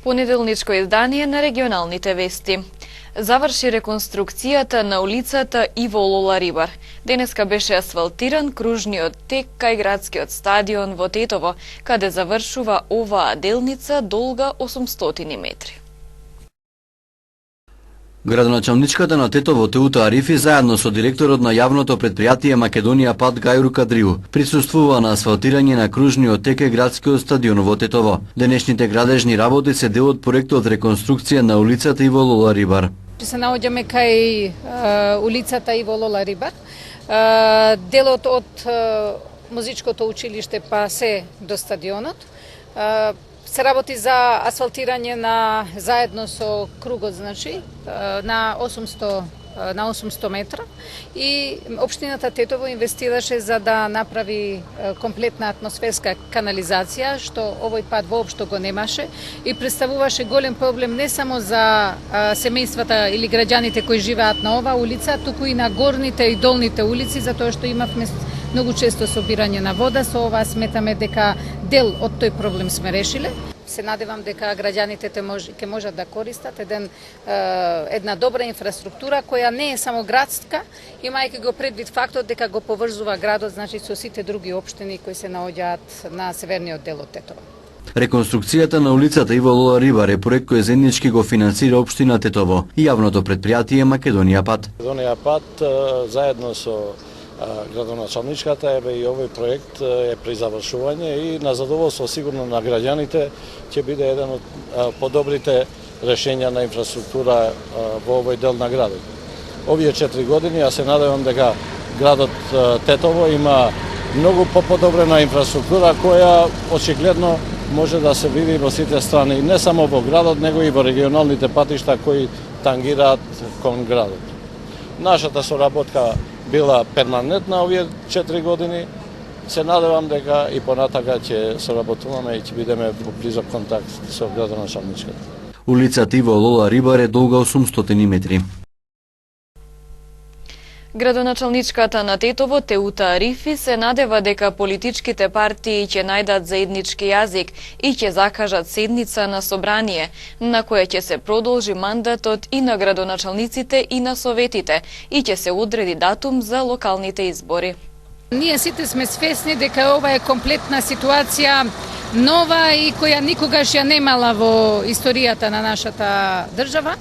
Понеделничко издание на регионалните вести. Заврши реконструкцијата на улицата Иво Лола Рибар. Денеска беше асфалтиран кружниот тек кај градскиот стадион во Тетово, каде завршува оваа делница долга 800 метри. Градоначалничката на Тетово Теута Арифи заедно со директорот на јавното предпријатие Македонија Пат Гајру Кадриу присуствува на асфалтирање на кружниот тек кај градскиот стадион во Тетово. Денешните градежни работи се дел од проектот реконструкција на улицата Иво Лола Рибар. Се наоѓаме кај улицата Иво Лола Рибар. Делот од музичкото училиште па се до стадионот. Се работи за асфалтирање на заедно со кругот, значи на 800 метра, и општината Тетово инвестираше за да направи комплетна атмосферска канализација, што овој пат воопшто го немаше и представуваше голем проблем не само за семејствата или граѓаните кои живеат на оваа улица, туку и на горните и долните улици, затоа што имавме многу често собирање на вода. Со ова сметаме дека дел од тој проблем сме решиле. Се надевам дека граѓаните ќе можат да користат една добра инфраструктура која не е само градска, имајќи го предвид фактот дека го поврзува градот, значи со сите други општини кои се наоѓаат на северниот дел од Тетово. Реконструкцијата на улицата Иво Лола Рибар е проект кој заеднички го финансира општина Тетово и јавното предпријатие Македонија Пат. Македонија Пат заедно со градоначалничката и овој проект е при завршување и на задоволство сигурно на граѓаните ќе биде еден од подобрите решења на инфраструктура во овој дел на градот. Овие 4 години ја се надевам дека градот Тетово има многу поподобрена инфраструктура која очигледно може да се види во сите страни, не само во градот, него и во регионалните патишта кои тангираат кон градот. Нашата соработка била перманентна овие 4 години. Се надевам дека и понатака ќе соработуваме и ќе бидеме во близок контакт со градоначалничката. Улицата Иво Лола Рибар е долга 800 метри. Градоначалничката на Тетово Теута Арифи се надева дека политичките партии ќе најдат заеднички јазик и ќе закажат седница на собрание, на која ќе се продолжи мандатот и на градоначалниците и на советите и ќе се одреди датум за локалните избори. Ние сите сме свесни дека ова е комплетна ситуација, нова и која никогаш ја немала во историјата на нашата држава.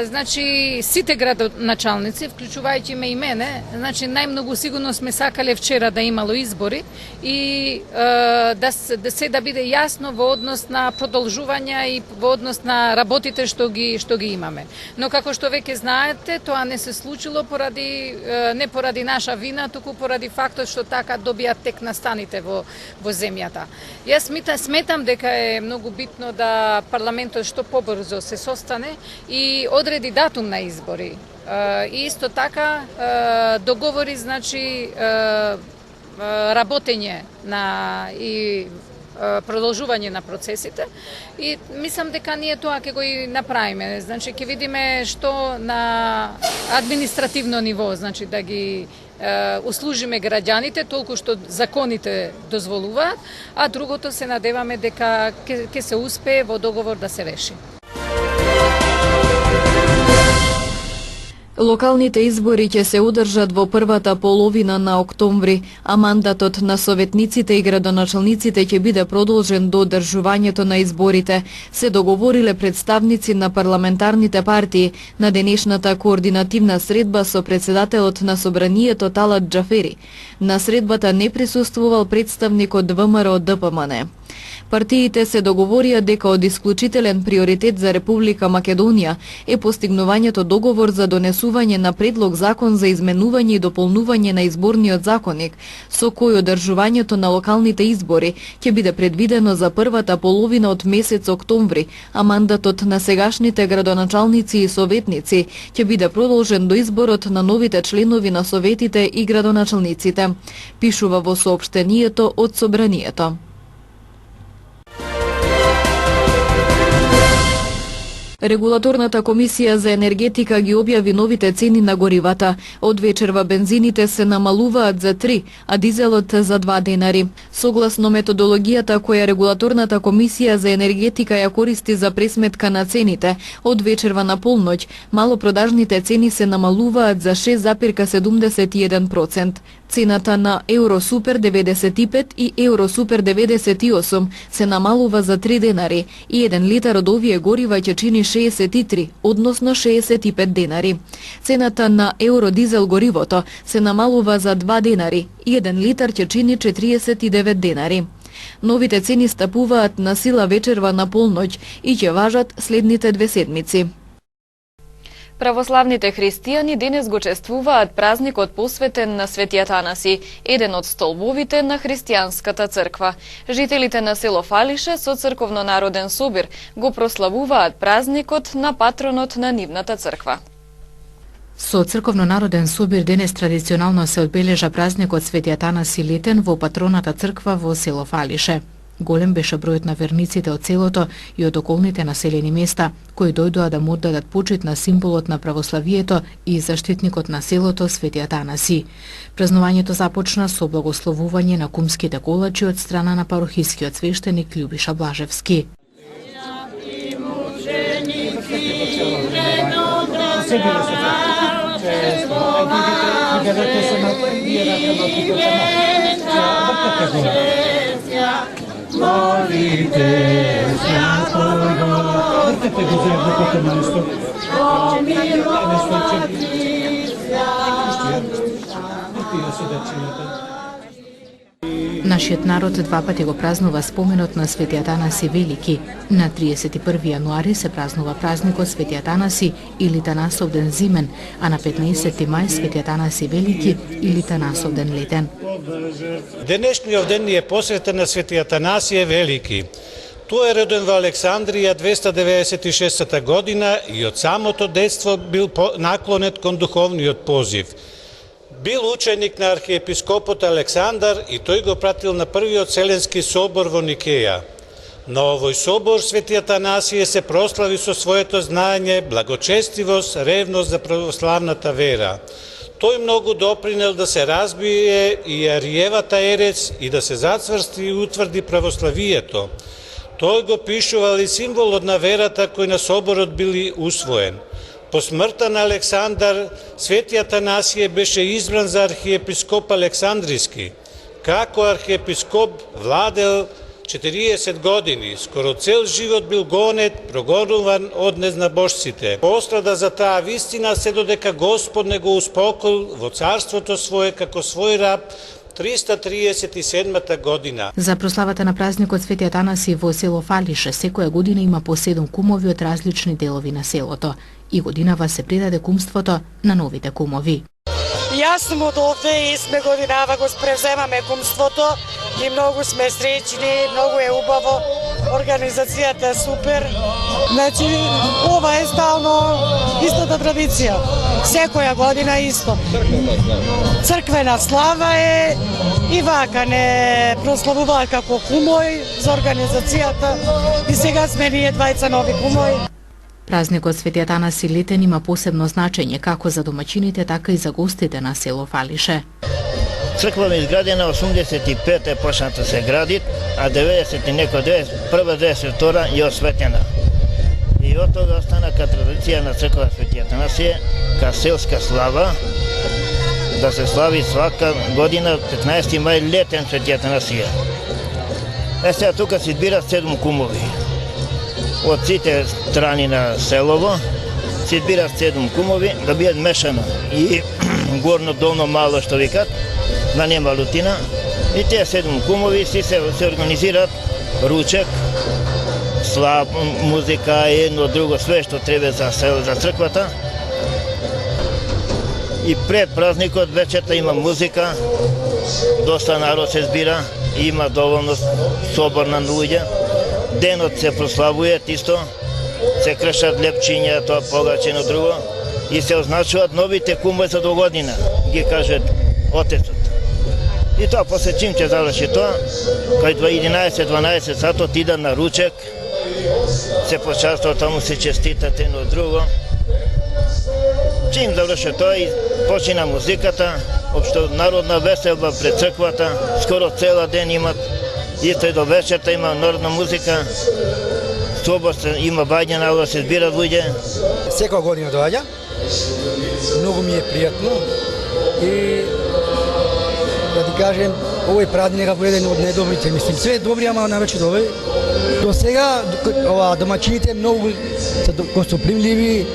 Значи, сите градоначалници, вклучувајќи ме и мене, значи најмногу сигурно сме сакале вчера да имало избори и да биде јасно во однос на продолжување и во однос на работите што ги имаме. Но како што веќе знаете, тоа не се случило не поради наша вина, туку поради фактот што така добија тек настаните во земјата. Јас сметам дека е многу битно да парламентот што побрзо се состане и одреди датум на избори. И исто така договори, значи, работење и продолжување на процесите, и мислам дека ние тоа ќе го и направиме. Значи, ќе видиме што на административно ниво, значи да ги услужиме граѓаните толку што законите дозволуваат, а другото се надеваме дека ќе се успее во договор да се реши. Локалните избори ќе се одржат во првата половина на октомври, а мандатот на советниците и градоначалниците ќе биде продолжен до одржувањето на изборите, се договориле представници на парламентарните партии на денешната координативна средба со председателот на собранието Талат Џафери. На средбата не присуствувал представник од ВМРО ДПМН. Партиите се договорија дека од исклучителен приоритет за Република Македонија е постигнувањето договор за донесување на предлог закон за изменување и дополнување на изборниот законник, со кој одржувањето на локалните избори ќе биде предвидено за првата половина од месец октомври, а мандатот на сегашните градоначалници и советници ќе биде продолжен до изборот на новите членови на советите и градоначалниците, пишува во соопштението од собранието. Регулаторната комисија за енергетика ги објави новите цени на горивата. Од вечерва бензините се намалуваат за 3, а дизелот за 2 денари. Согласно методологијата која Регулаторната комисија за енергетика ја користи за пресметка на цените, од вечерва на полноќ малопродажните цени се намалуваат за 6,71%. Цената на Евросупер 95 и Евросупер 98 се намалува за 3 денари и 1 литар од овие горива ќе чини 63, односно 65 денари. Цената на Евродизел горивото се намалува за 2 денари и 1 литар ќе чини 49 денари. Новите цени стапуваат на сила вечерва на полноќ и ќе важат следните 2 седмици. Православните христијани денес го чествуваат празникот посветен на Светиот Анаси, еден од столбовите на христијанската црква. Жителите на село Фалише со црковно-народен собир го прославуваат празникот на патронот на нивната црква. Со црковно-народен собир денес традиционално се одбележа празникот Светиот Анаси летен во патроната црква во село Фалише. Голем беше бројот на верниците од селото и од околните населени места, кои дојдоа да му оддадат почит на символот на православието и заштитникот на селото Светиот Анаси. Празнувањето започна со благословување на кумските колачи од страна на парохискиот свештеник Љубиша Блажевски. Молите святого, въртете го заедно като нещо. Нашиот народ два пати го празнува споменот на Светиот Анаси Велики. На 31 јануари се празнува празникот Светиот Анаси или Танасов ден зимен, а на 15 мај Светиот Анаси Велики или Танасов ден летен. Денешниот ден е посветен на Светиот Анасије Велики. Тој е роден во Александрија 296 година и од самото детство бил наклонет кон духовниот позив. Бил ученик на архиепископот Александар и тој го пратил на првиот Вселенски собор во Никеја. На овој собор Светиот Анасије се прослави со своето знаење, благочестивост, ревност за православната вера. Тој многу допринел да се разбие и ариевата ерес и да се зацврсти и утврди православието. Тој го пишувал и символот на верата кој на соборот били усвоен. По смртта на Александар, Светиот Анасије беше избран за архиепископ Александриски. Како архиепископ владел 40 години, скоро цел живот бил гонет, прогонуван од незнабожците. Пострада за таа вистина се додека Господ не го успокоил во царството свое како свој раб 337 година. За прославата на празникот Светиот Анаси во село Фалише секоја година има по 7 кумови од различни делови на селото. И годинава се предаде кумството на новите кумови. Јас сум од овде и сме годинава го превземаме кумството и многу сме среќни, многу е убаво, организацијата е супер. Значи, ова е стално истата традиција. Секоја година исто. Црквена слава е и вака не прославуваат како кумој за организацијата и сега сме ние двајца нови кумои. Празникот Светиот Анаси летен има посебно значење како за домаќините, така и за гостите на село Фалише. Црква е изградена 85 е почната се гради, а 90 и некој прва 92 е осветена. И од тога остана ка традиција на црква Светиот Анасије, ка селска слава, да се слави свака година 15 мај летен Светиот Анасије. Сега тука се избират 7 кумови. Од сите страни на селово се избират 7 кумови да бидат мешано и горно, долно, мало што викат, да нема лутина. И тие 7 кумови се организираат ручек, слав, музика, едно друго, све што треба за црквата. И пред празникот вечерта има музика, доста народ се збира, има доволно собор на луѓе. Денот се прославуваат исто, се кршат лепчиња, тоа погачено друго и се означуваат новите кумови за до година, ги кажат отецот. И тоа после чим ќе заврши тоа, кај 11-12 сатот ида на ручек се почаства, таму се честитат едно друго. Чим заврши тој, почина музиката, општо народна веселба пред црквата, скоро цела ден имат, исто и до вечерта има народна музика, собоста има баѓа, да се збират луѓе. Секоја година доаѓа, многу ми е пријатно и да ти кажем, овој празник нека буде еден од најдобрите, мислим, све добри, ама највеќе добри. До сега домаќините многу се гостопримливи,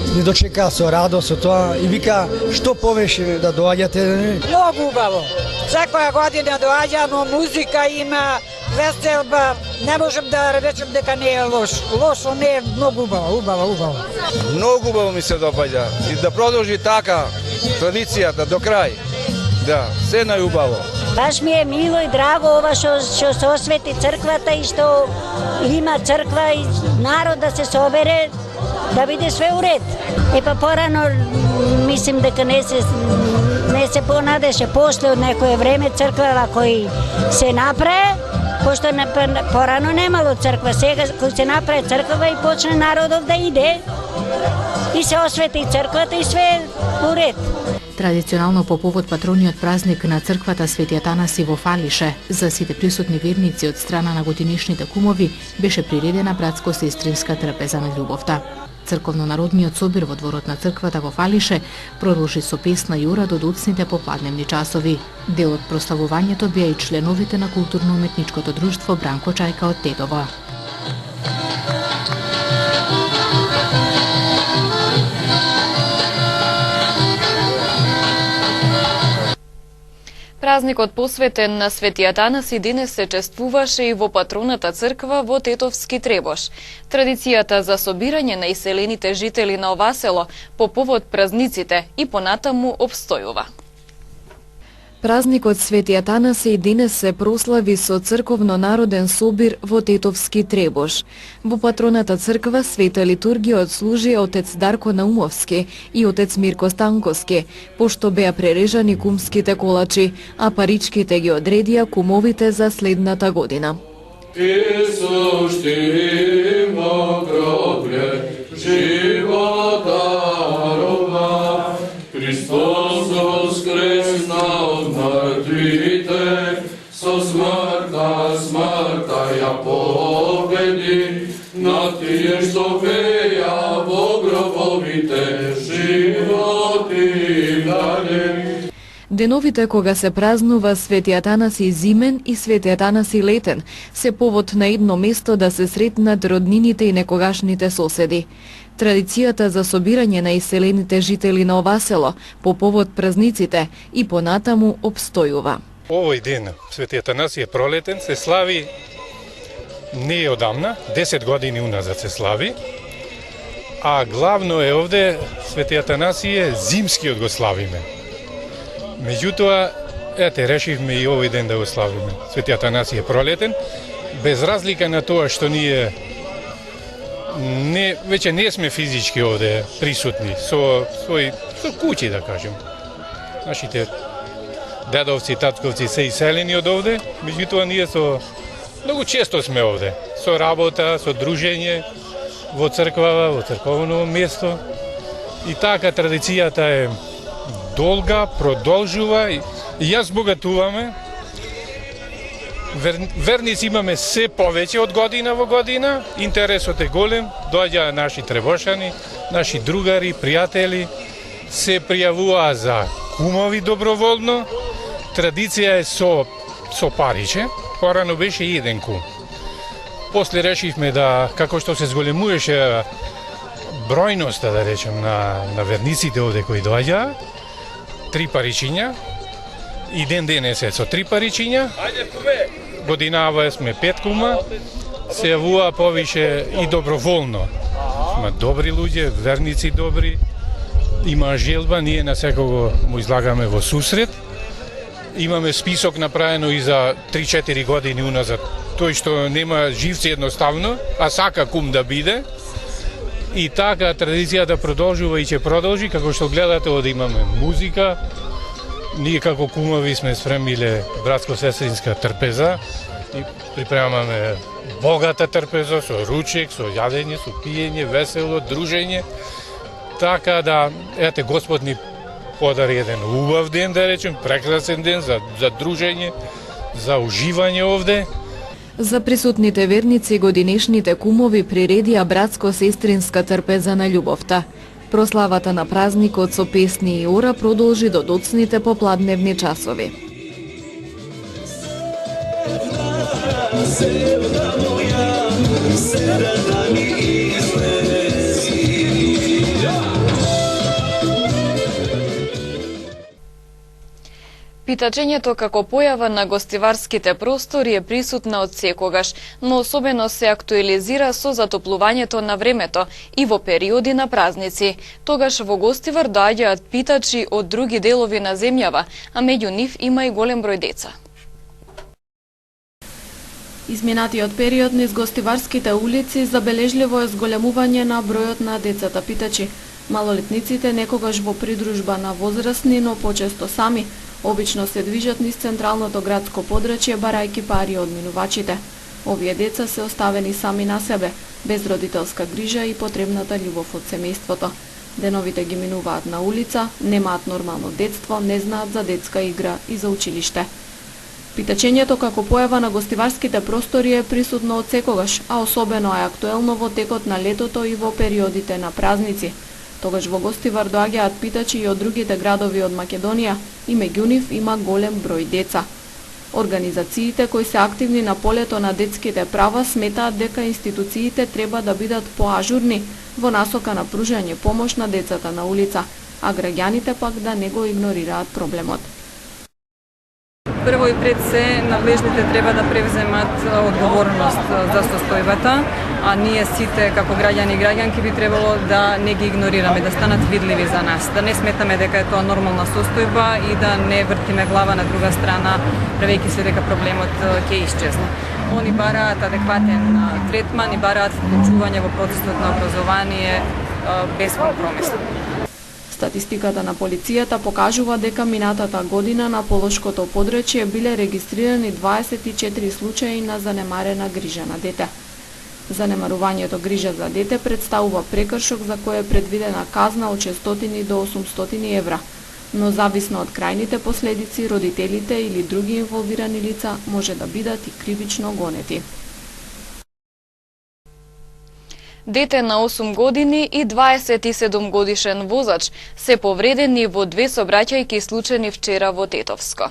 ни дочека со радост со тоа и вика што повеше да доаѓате. Многу убаво. Секоја година доаѓа, но музика има, веселба. Не можем да речем дека не е лош. Лошо не е, многу убаво. Многу убаво ми се допаѓа и да продолжи така традицијата до крај. Да, се најубаво. Баш ми е мило и драго ова што се освети црквата и што има црква и народ да се собере, да биде све уред. Па порано мислим дека не се понадеше после од некое време црква кој се направи, пошто порано немало црква, сега кој се направи црква и почне народов да иде и се освети црквата и све уред. Традиционално по повод патрониот празник на црквата Свети Атанаси во Фалише, за сите присутни верници од страна на годинишните кумови беше приредена братско-сестринска трпеза на љубовта. Црковно-народниот собир во дворот на црквата во Фалише продолжи со песна и ура до доцните попладневни часови. Дел од прославувањето беа и членовите на културно-уметничкото друштво Бранко Чајка од Тетово. Празникот посветен на Свети Атанаси денес се чествуваше и во патроната црква во Тетовски Требош. Традицијата за собирање на иселените жители на ова село по повод празниците и понатаму обстојува. Празникот Свети Атанаси денес се прослави со црковно-народен собир во Тетовски Требош. Во патроната црква света литургија одслужија отец Дарко Наумовски и отец Мирко Станковски, пошто беа прережани кумските колачи, а паричките ги одредија кумовите за следната година. Христос воскресна од мртвите, со смртта ја победи, на тие што беа во гробовите, живот им даде. Деновите кога се празнува Свети Атанаси Зимен и Свети Атанаси Летен се повод на едно место да се сретнат роднините и некогашните соседи. Традицијата за собирање на иселените жители на ова село по повод празниците и понатаму обстојува. Овој ден, Свети Атанаси Пролетен, се слави не одамна, 10 години уназад се слави, а главно е овде Свети Атанасије зимскиот го славиме. Меѓутоа, решивме и овој ден да го славиме. Свети Атанасије Пролетен, без разлика на тоа што ние веќе не сме физички овде присутни, со куќи, да кажем. Нашите дедовци, татковци се иселени од овде, меѓутоа ние многу често сме овде, со работа, со дружење, во црквава, во црковно место. И така традицијата е долга, продолжува и јас богатуваме. Верници имаме се повеќе од година во година, интересот е голем, доаѓа наши требошани, наши другари, пријатели, се пријавуваа за кумови доброволно. Традиција е со париче, порано беше еден кум. После решивме да, како што се зголемуваше бројноста, да речем, на верниците овде кои доаѓаа, 3 паричиња, и денес е со 3 паричиња, годинава сме 5 кума, се јавува повише и доброволно. Има добри луѓе, верници добри, има желба, ние на секого му излагаме во сусрет. Имаме список направено и за 3-4 години уназад, тој што нема живци едноставно, а сака кум да биде. И така традицијата продолжува и ќе продолжи, како што гледате, овде имаме музика. Ние како кумови сме спремиле братско-сестринска трпеза и припремаме богата трпеза, со ручек, со јадење, со пиење, весело, дружење. Така да, ете, Господ ни подари еден убав ден, да речем, прекрасен ден за дружење, за уживање овде. За присутните верници годинешните кумови приредија братско-сестринска трпеза на љубовта. Прославата на празникот со песни и ора продолжи до доцните попладневни часови. Питачењето како појава на гостиварските простори е присутна од секогаш, но особено се актуализира со затоплувањето на времето и во периоди на празници. Тогаш во Гостивар доаѓаат питачи од други делови на земјава, а меѓу нив има и голем број деца. Изминатиот период низ гостиварските улици забележливо е зголемување на бројот на децата питачи. Малолетниците некогаш во придружба на возрастни, но почесто сами, обично се движат низ централното градско подрачје барајки пари од минувачите. Овие деца се оставени сами на себе, без родителска грижа и потребната љубов од семејството. Деновите ги минуваат на улица, немаат нормално детство, не знаат за детска игра и за училиште. Питачењето како појава на гостиварските простори е присутно од секогаш, а особено е актуелно во текот на летото и во периодите на празници. Тогаш во Гостивар доаѓаат питачи и од другите градови од Македонија и меѓу нив има голем број деца. Организациите кои се активни на полето на детските права сметаат дека институциите треба да бидат поажурни во насока на пружање помош на децата на улица, а граѓаните пак да не го игнорираат проблемот. Прво и пред се, надлежните треба да превземат одговорност за состојбата, а ние сите како граѓани и граѓанки би требало да не ги игнорираме, да станат видливи за нас, да не сметаме дека е тоа нормална состојба и да не вртиме глава на друга страна, правејќи се дека проблемот ќе исчезне. Они бараат адекватен третман и бараат вклучување во процесот на образование безкомпромисно. Статистиката на полицијата покажува дека минатата година на полошкото подрачје биле регистрирани 24 случаи на занемарена грижа на дете. Занемарувањето грижа за дете представува прекршок за кој е предвидена казна од 600 до 800 евра, но зависно од крајните последици, родителите или други инволвирани лица може да бидат и кривично гонети. Дете на 8 години и 27 годишен возач се повредени во две сообраќајки случаи вчера во Тетовско.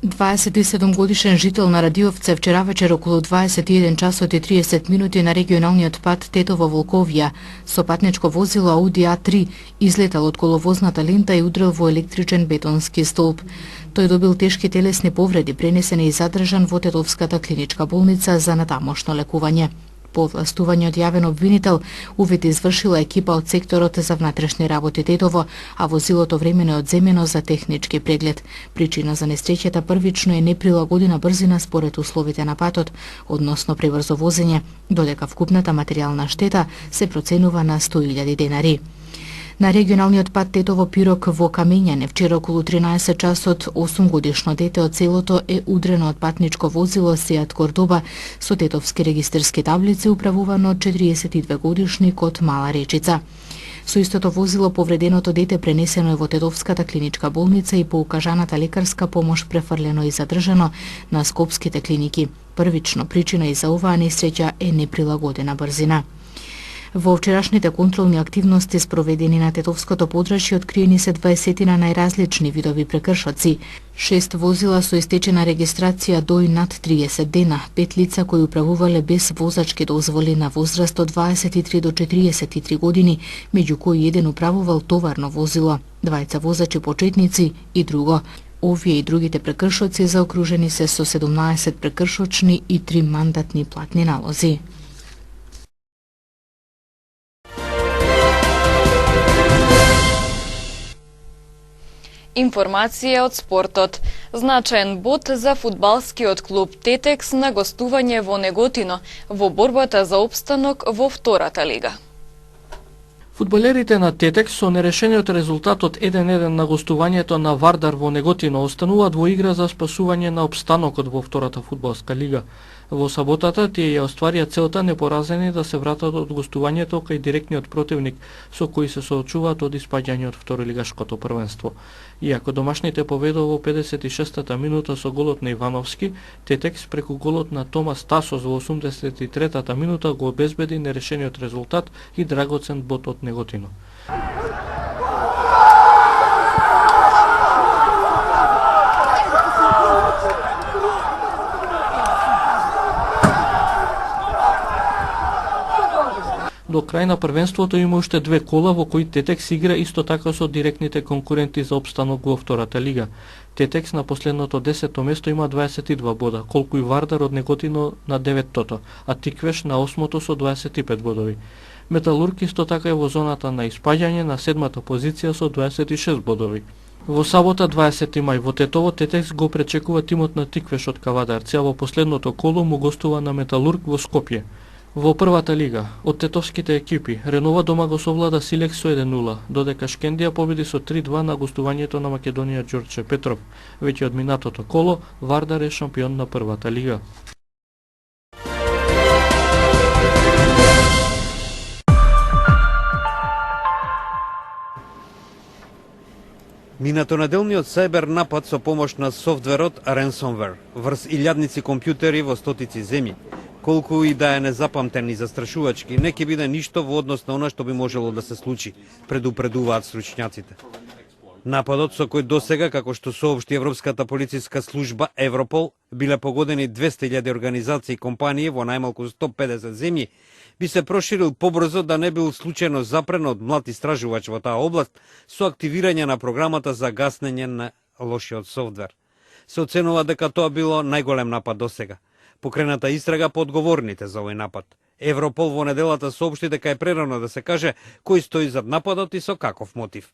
27 годишен жител на Радиовце вчера вечер околу 21 часот и 30 минути на регионалниот пат Тетово-Волковија со патничко возило Ауди А3 излетал од коловозната лента и удрил во електричен бетонски столб. Тој добил тешки телесни повреди, пренесен и задржан во Тетовската клиничка болница за натамошно лекување. По властување од јавен обвинител, увид извршила екипа од секторот за внатрешни работи Тетово, а возилото времено е одземено за технички преглед. Причина за несреќата првично е неприлагодена брзина според условите на патот, односно пребрзо возење, додека вкупната материјална штета се проценува на 100.000 денари. На регионалниот пат Тетово Пирок во Камењане вчера околу 13 часот 8 годишно дете од селото е удрено од патничко возило Сеат Кордоба со тетовски регистрски таблици управувано од 42 годишник од Мала Речица. Со истото возило повреденото дете пренесено е во Тетовската клиничка болница и по укажаната лекарска помош префрлено и задржано на скопските клиники. Првично причина и за оваа несреќа е неприлагодена брзина. Во вчерашните контролни активности спроведени на Тетовското подрачје откриени се 20 на најразлични видови прекршоци. 6 возила со истечена регистрација до и над 30 дена, 5 лица кои управувале без возачки дозволи на возраст од 23 до 43 години, меѓу кои еден управувал товарно возило, 2 возачи почетници и друго. Овие и другите прекршоци заокружени се со 17 прекршочни и 3 мандатни платни налози. Информација од спортот. Значаен бод за фудбалскиот клуб Тетекс на гостување во Неготино во борбата за опстанок во втората лига. Фудбалерите на Тетекс со нерешениот резултат од 1-1 на гостувањето на Вардар во Неготино остануваат во игра за спасување на опстанокот во втората фудбалска лига. Во саботата тие ја остварија целта непоразени да се вратат од гостувањето кај директниот противник со кој се соочуваат од испаѓање од второлигашкото првенство. Иако домашните победува во 56-та минута со голот на Ивановски, Тетекс преку голот на Томас Тасос во 83-та минута го обезбеди нерешениот резултат и драгоцен бод од Неготино. До крај на првенството има уште 2 кола во кои Тетекс игра исто така со директните конкуренти за опстанок во втората лига. Тетекс на последното 10-то место има 22 бода, колку и Вардар од Неготино на 9-тото, а Тиквеш на 8-то со 25 бодови. Металург исто така е во зоната на испаѓање на 7-та позиција со 26 бодови. Во сабота 20 мај во Тетово Тетекс го пречекува тимот на Тиквеш од Кавадарци, а во последното коло му гостува на Металург во Скопје. Во првата лига, од тетовските екипи, Ренова дома го совлада Силекс со 1-0, додека Шкендија победи со 3-2 на гостувањето на Македонија Ѓорче Петров. Веќе од минатото коло, Вардар е шампион на првата лига. Минато неделниот сајбер напад со помош на софтверот Ransomware врз илјадници компјутери во стотици земји, колку и да е незапамтен и застрашувачки, не ќе биде ништо во однос на она што би можело да се случи, предупредуваат стручњаците. Нападот со кој досега, како што соопшти Европската полициска служба Европол, биле погодени 200.000 организации и компании во најмалку 150 земји, би се проширил побрзо да не бил случајно запрен од млад истражувач во таа област со активирање на програмата за гаснење на лошиот софтвер. Се оценува дека тоа било најголем напад досега. Покрената истрага по одговорните за овој напад. Европол во неделата соопшти дека е прерано да се каже кој стои зад нападот и со каков мотив.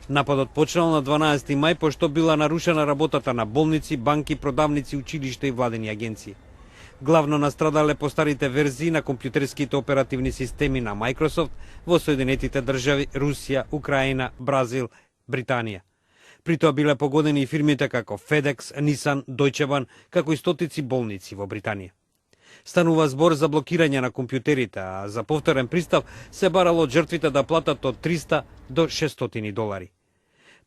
Нападот почнал на 12 мај пошто била нарушена работата на болници, банки, продавници, училишта и владени агенции. Главно настрадале по старите верзии на компјутерските оперативни системи на Microsoft во Соединетите држави, Русија, Украина, Бразил, Британија. При тоа биле погодени и фирмите како FedEx, Nissan, Deutsche Bahn, како и стотици болници во Британија. Станува збор за блокирање на компјутерите, а за повторен пристап се барало од жртвите да платат од 300 до 600 долари.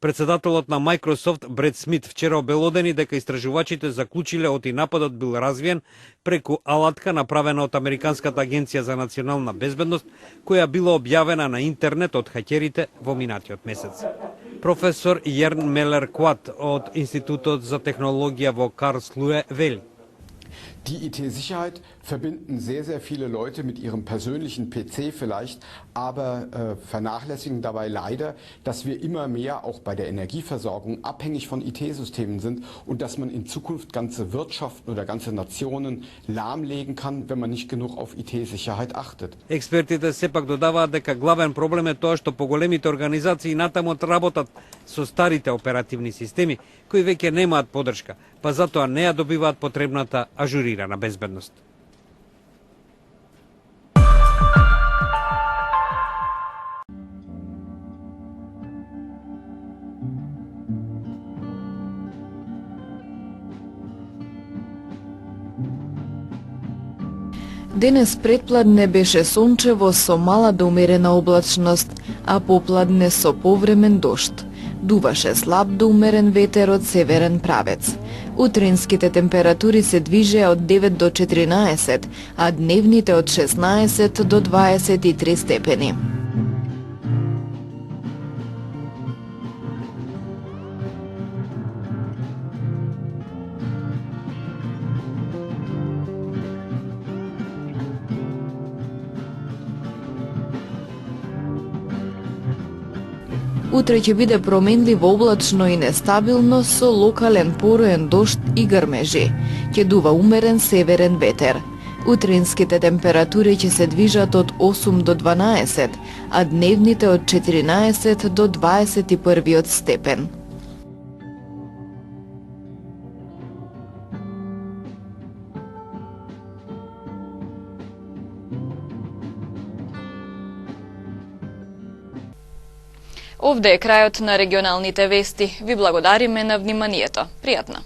Председателот на Microsoft Бред Смит вчера обелодени дека истражувачите заклучиле оти нападот бил развиен преку алатка направена од Американската агенција за национална безбедност, која била објавена на интернет од хакерите во минатиот месец. Професор Јерн Мелер Кват од Институтот за технологија во Карлслуе вели: Die IT-Sicherheit verbinden sehr, sehr viele Leute mit ihrem persönlichen PC vielleicht, aber vernachlässigen dabei leider, dass wir immer mehr auch bei der Energieversorgung abhängig von IT-Systemen sind und dass man in Zukunft ganze Wirtschaften oder ganze Nationen lahmlegen kann, wenn man nicht genug auf IT-Sicherheit achtet. Експертите сепак додаваат дека главен проблем е тоа што поголемите организации натаму работат со старите оперативни системи кои веќе немаат поддршка, па затоа не ја добиваат потребната ажурирана безбедност. Денес предпладне беше сончево со мала до умерена облачност, а попладне со повремен дожд. Дуваше слаб до умерен ветер од северен правец. Утринските температури се движеа од 9 до 14, а дневните од 16 до 23 степени. Утре ќе биде променливо облачно и нестабилно со локален пороен дожд и грмежи. Ќе дува умерен северен ветер. Утринските температури ќе се движат од 8 до 12, а дневните од 14 до 21 степен. Овде е крајот на регионалните вести. Ви благодариме на вниманието. Пријатно!